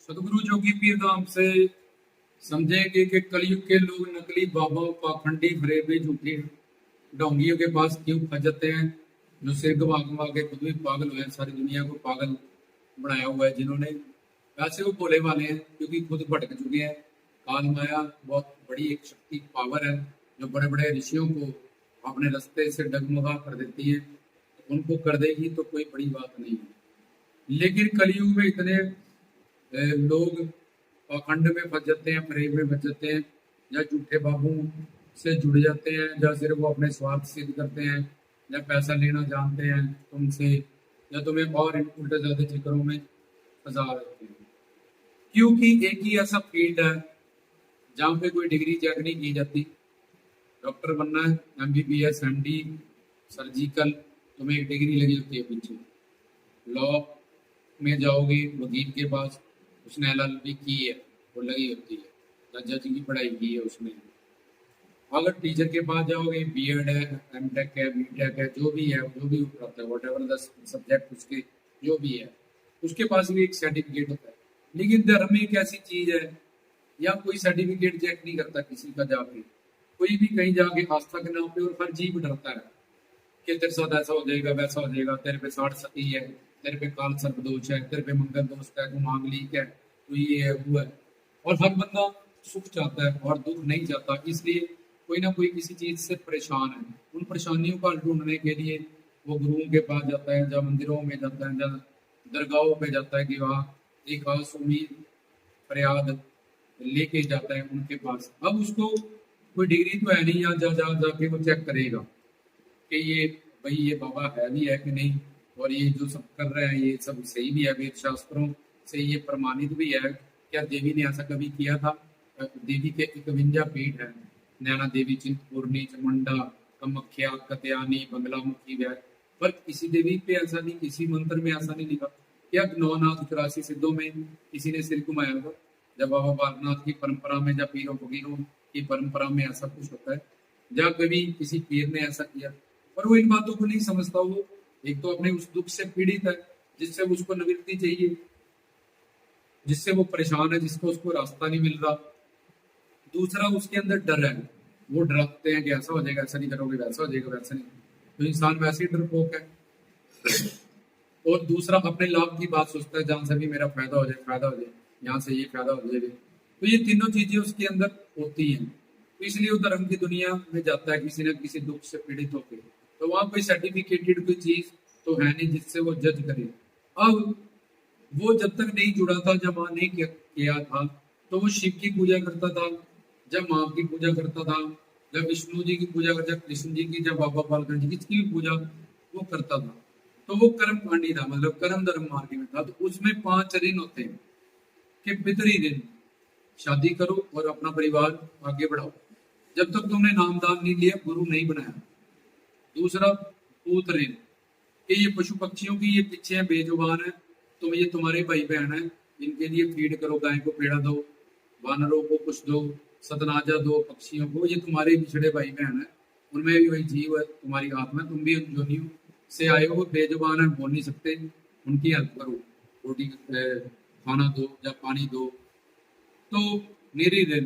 सदगुरु जोगी पीर धाम से समझेंगे कि कलयुग के लोग नकली बाबाओं, पाखंडी, फरेबी, झूठी ढोंगियों के पास क्यों फंस जाते हैं, जो सिर घुमा घुमा के खुद भी पागल हुए हैं, सारी दुनिया को पागल बनाया हुआ है जिन्होंने। वैसे वो भोले वाले हैं क्योंकि खुद भटक चुके हैं। काल माया बहुत बड़ी एक शक्ति, पावर है, जो बड़े बड़े ऋषियों को अपने रास्ते से डगमगा कर देती है। उनको कर देगी तो कोई बड़ी बात नहीं है। लेकिन कलयुग में इतने लोग पाखंड में फंस जाते हैं, फरेब में फंस जाते हैं, या झूठे बाबू से जुड़ जाते हैं, या सिर्फ वो अपने स्वार्थ सिद्ध करते हैं, या पैसा लेना जानते हैं तुमसे, या तुम्हें और उल्टे ज्यादा चक्करों में फंसा देते हैं। क्योंकि एक ही ऐसा फील्ड है जहाँ पे कोई डिग्री चेक नहीं की जाती। डॉक्टर बनना है, MBBS, MD, सर्जिकल, तुम्हें एक डिग्री लगी होती है पीछे। लॉ में जाओगे वकील के पास, उसने LLB की है, वो लगी होती है, या जज की पढ़ाई की है उसने। अगर टीचर के पास जाओगे, B.Ed है, M.Tech है, B.Tech है, जो भी है, जो भी पढ़ाता है, वट एवर द सब्जेक्ट उसके जो भी है, उसके पास भी एक सर्टिफिकेट होता है। लेकिन धर्म एक ऐसी चीज है, या कोई सर्टिफिकेट चेक नहीं करता किसी का जाके, कोई भी कहीं जाके आस्था के नाम पे, और हर जीव डरता है कि तेरे साथ ऐसा हो जाएगा, वैसा हो जाएगा, तेरे पे 60 सती है, तेरे पे काल सर्प दोष है, तेरे पे मंगल दोष है, तू मांगलिक है, तो ये है वो है। और हर बंदा सुख चाहता है और दुख नहीं चाहता, इसलिए कोई ना कोई किसी चीज से परेशान है। उन परेशानियों का हल ढूंढने के लिए वो गुरुओं के पास जाता है, जहाँ मंदिरों में जाता है, जहाँ दरगाहों पे जाता है, कि वहाँ एक खास उम्मीद फरियाद लेके जाता है उनके पास। अब उसको कोई डिग्री तो है नहीं, या जा जा जाके वो चेक करेगा कि ये भाई ये बाबा है भी है कि नहीं, और ये जो सब कर रहे हैं ये सब सही भी है, वेद शास्त्रों से ये प्रमाणित भी है। क्या देवी ने ऐसा कभी किया था? देवी के 51 पीठ है, नैना देवी, चिंतपूर्णी, चामुंडा, कामाख्या, कत्यानी, बंगलामुखी, वै, पर किसी देवी पे ऐसा नहीं, किसी मंत्र में ऐसा नहीं लिखा। क्या 9 नाथ 84 सिद्धों में किसी ने सिर घुमाया होगा? जब बाबा बालनाथ की परंपरा में, जब पीरों फकीरों की परंपरा में ऐसा कुछ होता है, जब कभी किसी पीर ने ऐसा किया? पर वो इन बातों को नहीं समझता। वो एक तो अपने उस दुख से पीड़ित है जिससे उसको निवृत्ति चाहिए, जिससे वो परेशान है, जिसको उसको रास्ता नहीं मिल रहा। दूसरा उसके अंदर डर है, वो डरते हैं कि ऐसा हो जाएगा, ऐसा नहीं करोगे, वैसा हो जाएगा, वैसा नहीं, तो इंसान वैसे ही डरपोक है। और दूसरा अपने लाभ की बात सोचता है, जहां से भी मेरा फायदा हो जाए, फायदा हो जाए, यहाँ से ये फायदा हो जाएगा। तो ये तीनों चीजें उसके अंदर होती हैं, तो इसलिए वो धर्म की दुनिया में जाता है किसी न किसी दुख से पीड़ित होकर। तो वहां कोई सर्टिफिकेटेड कोई चीज तो है नहीं जिससे वो जज करे। अब वो जब तक नहीं जुड़ा था, जब वहां नहीं किया था, तो वो शिव की पूजा करता था, जब माँ की पूजा करता था, जब विष्णु जी की पूजा करता, जब कृष्ण जी की, जब बाबा बालकृष्ण जी की भी पूजा वो करता था, तो वो कर्म कांडी था, मतलब कर्म धर्म मार्ग में था। तो उसमें 5 ऋण होते हैं कि पितरी ऋण, शादी करो और अपना परिवार आगे बढ़ाओ, जब तक तुमने नामदान नहीं लिया, गुरु नहीं बनाया। दूसरा पूत ऋण, कि ये पशु पक्षियों की ये पीछे है, बेजुबान है, तुम ये तुम्हारे भाई बहन है, इनके लिए फीड करो, गाय को पेड़ा दो, वानरों को कुछ दो, सतनाजा दो पक्षियों को, ये तुम्हारे पिछड़े भाई बहन है, उनमें भी वही जीव है, तुम्हारी आत्मा, तुम भी उन जोनियों से आए हो, बेजुबान है, बोल नहीं सकते, उनकी हेल्प करो, रोटी खाना दो या पानी दो। तो निरी ऋण,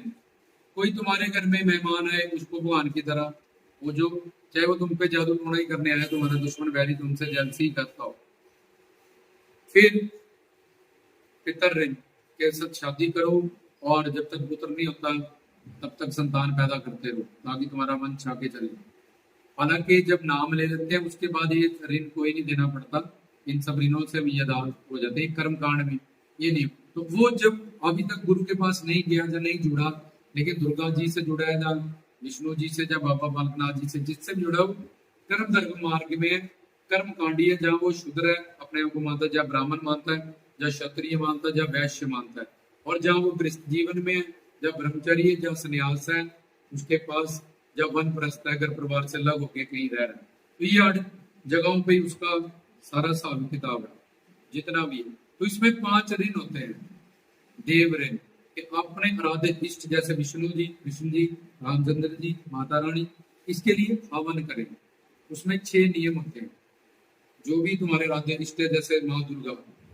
कोई तुम्हारे घर में मेहमान है, उसको भगवान की तरह वो जो, चाहे वो तुम पे जादू टोना ही करने आया, तुम्हारा दुश्मन वैरी तुमसे जेलसी करता हो। फिर पितर ऋण, के साथ शादी करो, और जब तक पुत्र नहीं होता तब तक संतान पैदा करते रहो, ताकि तुम्हारा मन छाके चले। हालांकि जब नाम ले लेते हैं उसके बाद ये ऋण कोई नहीं देना पड़ता, इन सब ऋणों से भी अदा हो जाते हैं कर्म कांड में, ये नहीं। तो वो जब अभी तक गुरु के पास नहीं गया या नहीं जुड़ा, लेकिन दुर्गा जी से जुड़ा है, या विष्णु जी से, या बाबा बालकनाथ जी से, जिससे जुड़ा हो, कर्म धर्म मार्ग में कर्म कांडी है, जहाँ वो शूद्र है, अपने आप को मानता है, जहाँ ब्राह्मण मानता है, जहाँ क्षत्रिय मानता है, जहाँ वैश्य मानता है, और जहाँ वो गृहस्थ जीवन में है, जहाँ ब्रह्मचर्य, जहाँ संन्यास है, उसके पास जब वन प्रस्थ है, घर परिवार से अलग होके कहीं रह रहा है। तो ये 8 जगहों पे उसका सारा हिसाब किताब है, जितना भी है। तो इसमें 5 ऋण होते हैं। देव ऋण, कि अपने आराध्य इष्ट, जैसे विष्णु जी, कृष्ण जी, रामचंद्र जी, माता रानी, इसके लिए हवन करें। उसमें 6 नियम होते हैं। जो भी तुम्हारे आराध्य इष्ट है, जैसे माँ दुर्गा,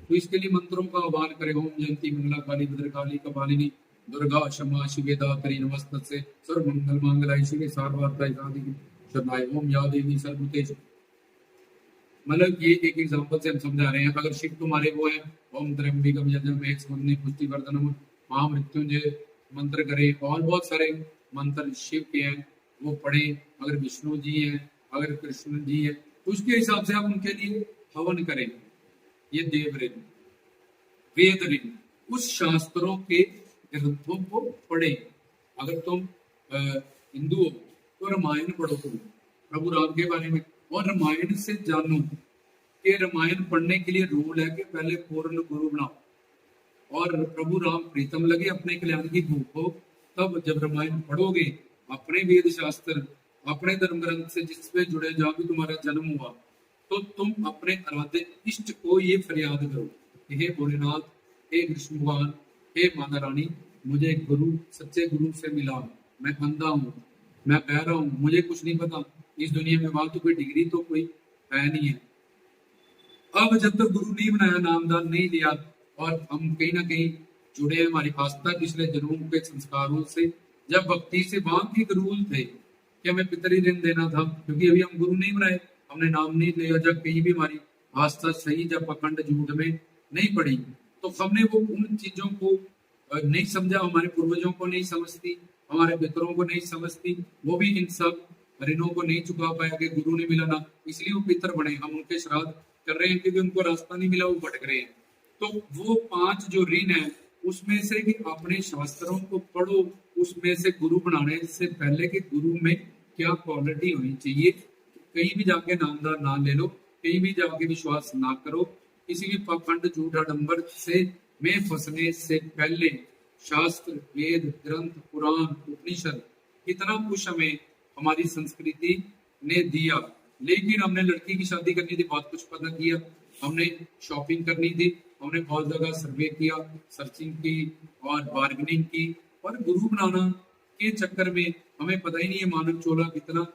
तो इसके लिए मंत्रों का आह्वान करें। ओम जयंती मंगला काली भद्रकाली कपालिनी दुर्गा क्षमा शिवे दात्री नमस्तस्यै सर्व मंगल मांगल्ये शिवे सर्वार्थाय साधिके शरणाय ओम या देवी सर्वभूतेषु। मतलब ये एक एग्जांपल से हम समझा रहे हैं। अगर शिव तुम्हारे वो है, ओम त्र्यंबकम यजामहे सुगंधिं पुष्टिवर्धनम महामृत्युंजय मंत्र करे, और बहुत सारे मंत्र शिव के हैं वो पढ़े। अगर विष्णु जी हैं, अगर कृष्ण जी हैं, तो उसके हिसाब से आप उनके लिए हवन करें। ये देव ऋण वेद ऋण उस शास्त्रों के ग्रंथों को पढ़े। अगर तुम हिंदू हो तो रामायण पढ़ो तुम प्रभु राम के बारे में, और रामायण से जानो कि रामायण पढ़ने के लिए रूल है कि पहले पूर्ण गुरु बनाओ और प्रभु राम प्रीतम लगे, अपने कल्याण की भूख हो, तब जब रामायण पढ़ोगे अपने वेद शास्त्र अपने धर्म ग्रंथ से जिसपे जुड़े जहां भी तुम्हारा जन्म हुआ, तो तुम अपने आराध्य इष्ट को ये फरियाद करो कि हे भोलेनाथ, हे कृष्ण भगवान, हे माता रानी, मुझे गुरु सच्चे गुरु से मिला। मैं अंधा हूँ, मैं बहरा हूँ, मुझे कुछ नहीं पता इस दुनिया में, वहां तो कोई डिग्री तो कोई है नहीं है। अब जब तक गुरु नहीं बनाया, नामदान नहीं लिया, और हम कहीं ना कहीं जुड़े हैं हमारी आस्था पिछले जन्मों के संस्कारों से, जब भक्ति से वहां के रूल थे कि हमें पितरी ऋण देना था, क्योंकि अभी हम गुरु नहीं बनाए, हमने नाम नहीं लिया, जब कहीं भी हमारी आस्था सही जब अखंड झूठ में नहीं पड़ी, तो हमने वो उन चीजों को नहीं समझा, हमारे पूर्वजों को नहीं समझती, हमारे पितरों को नहीं समझती, वो भी इन सब ऋणों को नहीं चुका पाया कि गुरु नहीं मिला ना, इसलिए वो पितर बने। हम उनके श्राद्ध कर रहे हैं क्योंकि उनको रास्ता नहीं मिला, वो भटक रहे हैं। तो वो 5 जो ऋण है उसमें से कि अपने शास्त्रों को पढ़ो, उसमें से गुरु बनाने से पहले कि गुरु में क्या क्वालिटी होनी चाहिए। कहीं भी जाके नामदान ना ले लो, कहीं भी जाके विश्वास ना करो, किसी भी पाखंड झूठ आडंबर से में फंसने से पहले शास्त्र वेद ग्रंथ पुराण उपनिषद कितना कुछ हमें हमारी संस्कृति ने दिया, लेकिन हमने लड़की की शादी करनी थी, बहुत कुछ पता किया, हमने शॉपिंग करनी थी, हमने बहुत जगह सर्वे किया, सर्चिंग की और बार्गेनिंग की, और गुरु बनाना के चक्कर में हमें पता ही नहीं है मानव चोला कितना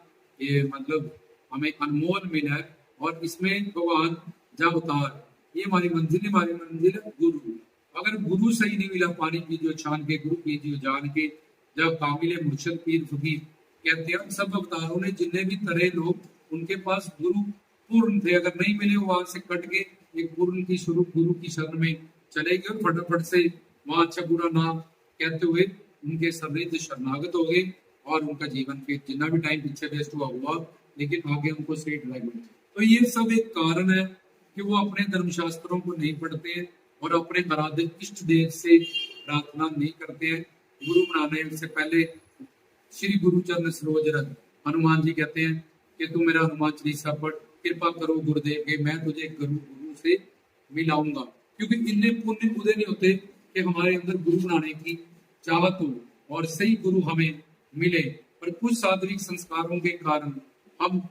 ये मतलब हमें अनमोल मिला है। और इसमें भगवान जा उतार, ये हमारी मंजिल है गुरु। अगर गुरु सही नहीं मिला, पानी पीजियो छान के, गुरु पीजियो जान के, जब कामिले मुर्शद पीर फकीर कहते हैं, सब अवतारों ने जितने भी तरह लोग उनके पास गुरु पूर्ण थे, अगर नहीं मिले वहां से कट के एक पूर्ण की स्वरूप गुरु की शरण में चले गए, फटाफट से वहां अच्छा बुरा ना कहते हुए उनके शरण शरणागत हो गए, और उनका जीवन के जितना भी टाइम पीछे वेस्ट हुआ, लेकिन आगे उनको सही ड्राइव। तो ये सब एक कारण है कि वो अपने धर्मशास्त्रों को नहीं पढ़ते हैं और अपने आराध्य इष्ट देव से प्रार्थना नहीं करते हैं। गुरु बनाने से पहले श्री गुरु चरण सरोज रज, हनुमान जी कहते हैं कि तू मेरा हनुमान चालीसा पढ़, कृपा करो गुरुदेव के, मैं तुझे गुरु से मिलाऊंगा। क्योंकि इतने पुण्य उदय नहीं होते कि हमारे अंदर गुरु बनाने की चाहत हो और सही गुरु हमें मिले, पर कुछ सात्विक संस्कारों के कारण हम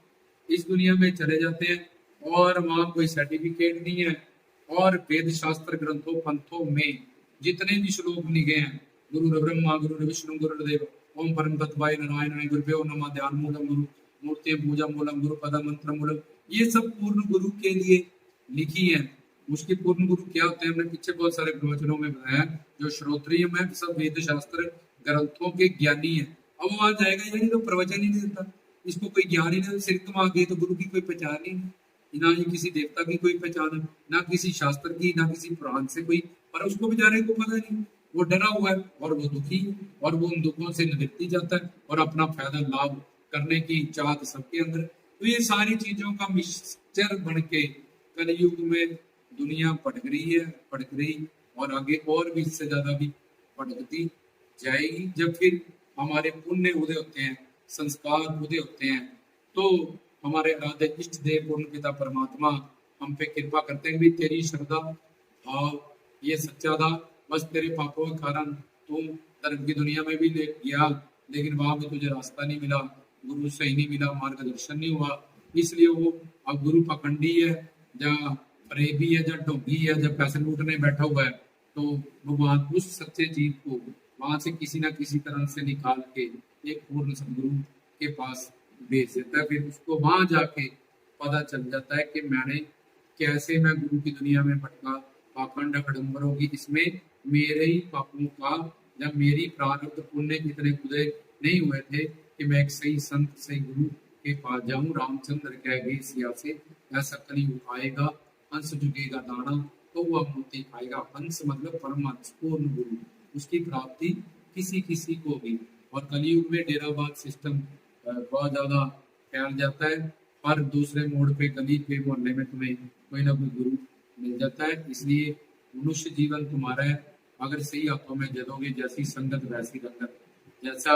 इस दुनिया में चले जाते हैं और वहां कोई सर्टिफिकेट नहीं है। और वेद शास्त्र ग्रंथों पंथों में जितने भी श्लोक लिखे हैं, गुरु ब्रह्मा गुरु विष्णु गुरुदेव ओम परम तत्वाय नारायणाय गुरुभ्यो नमः, ध्यान मूलम गुरु मूर्ति पूजा मूलम गुरु पद मंत्र मूलम, ये सब पूर्ण गुरु के लिए लिखी है। उसके पूर्ण गुरु क्या होते हैं हमने पीछे बहुत सारे प्रवचनों में बताया। जो श्रोत्रिय में सब वेद शास्त्र ग्रंथों के ज्ञानी है। अब वो आ जाएगा यानी तो प्रवचन ही नहीं देता, इसको कोई ज्ञान ही नहीं, सिर तुम आ गए तो गुरु की कोई पहचान ही नहीं, ना ही किसी देवता की कोई पहचान है, ना किसी शास्त्र की, ना किसी पुराण से कोई, पर उसको बेचारे को पता नहीं, वो डरा हुआ है और वो दुखी है, और वो उन दुखों से निवृत्ति जाता है और अपना फायदा लाभ करने की चाहत सबके अंदर। तो ये सारी चीजों का मिक्सचर बन के कलयुग में दुनिया भटक रही है, भटक रही, और आगे और भी इससे ज्यादा भी भटकती जाएगी। जब फिर हमारे पुण्य उदय होते हैं, संस्कार उदय होते हैं, तो हमारे आराध्य इष्ट देव पूर्ण पिता परमात्मा हम पे कृपा करते हैं भी तेरी श्रद्धा भाव ये सच्चा था, बस तेरे पापों के कारण तुम धर्म की दुनिया में भी ले गया, लेकिन वहां भी तुझे रास्ता नहीं मिला, गुरु सही नहीं मिला, मार्गदर्शन नहीं हुआ, इसलिए वो अब गुरु पखंडी है, जहाँ फरेबी है, जहाँ ढोंगी है, जब पैसे लूटने बैठा हुआ है, तो भगवान उस सच्चे जीव को वहां से किसी ना किसी तरह से निकाल के एक पूर्ण सदगुरु के पास भेज देता है। फिर उसको वहां जाके पता चल जाता है कि मैंने कैसे मैं गुरु की दुनिया में भटका, पाखंड अडंबर होगी, इसमें मेरे ही पापों का या मेरी प्रारब्ध पुण्य इतने उदय नहीं हुए थे कि मैं एक सही संत सही गुरु के पास जाऊं। रामचंद्र कह गए सिया से, ऐसा कलयुग आएगा, हंस झुकेगा दाना तो वह मोती खाएगा। हंस मतलब परमहंस पूर्ण गुरु, उसकी प्राप्ति किसी किसी को भी। और कलयुग में डेराबाद सिस्टम बहुत ज्यादा फैल जाता है। हर दूसरे मोड़ पे गली पे मोहल्ले में तुम्हें कोई ना कोई गुरु मिल जाता है। इसलिए मनुष्य जीवन तुम्हारा है, अगर सही हाथों में जलोगे, जैसी संगत वैसी रंगत। जैसा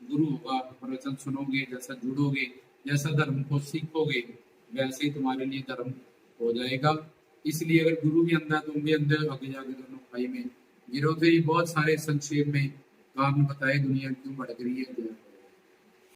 गुरु होगा प्रवचन सुनोगे, जैसा जुड़ोगे, जैसा धर्म को सीखोगे, वैसे ही तुम्हारे लिए धर्म हो जाएगा। इसलिए अगर गुरु भी अंधा तुम भी अंधे, आगे जाके दोनों भाई में गिरो। तो ये बहुत सारे संक्षेप में कारण बताए दुनिया क्यों भटक रही है।